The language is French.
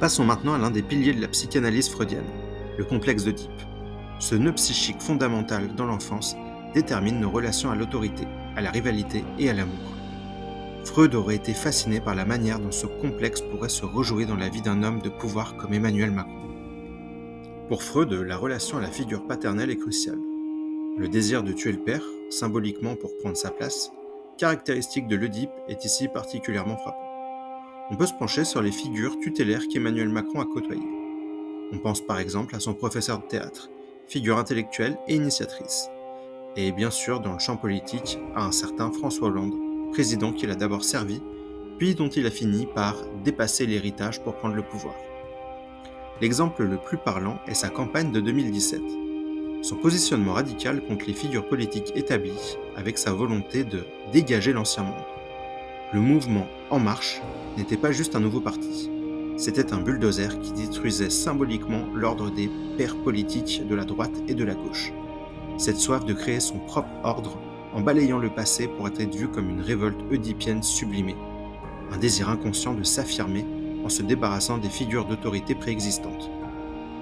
Passons maintenant à l'un des piliers de la psychanalyse freudienne, le complexe d'Oedipe. Ce nœud psychique fondamental dans l'enfance détermine nos relations à l'autorité, à la rivalité et à l'amour. Freud aurait été fasciné par la manière dont ce complexe pourrait se rejouer dans la vie d'un homme de pouvoir comme Emmanuel Macron. Pour Freud, la relation à la figure paternelle est cruciale. Le désir de tuer le père, symboliquement pour prendre sa place, caractéristique de l'Oedipe, est ici particulièrement frappant. On peut se pencher sur les figures tutélaires qu'Emmanuel Macron a côtoyées. On pense par exemple à son professeur de théâtre, figure intellectuelle et initiatrice. Et bien sûr, dans le champ politique, à un certain François Hollande, président qu'il a d'abord servi, puis dont il a fini par dépasser l'héritage pour prendre le pouvoir. L'exemple le plus parlant est sa campagne de 2017. Son positionnement radical contre les figures politiques établies, avec sa volonté de dégager l'ancien monde. Le mouvement En Marche n'était pas juste un nouveau parti. C'était un bulldozer qui détruisait symboliquement l'ordre des pères politiques de la droite et de la gauche. Cette soif de créer son propre ordre en balayant le passé pourrait être vue comme une révolte oedipienne sublimée, un désir inconscient de s'affirmer en se débarrassant des figures d'autorité préexistantes.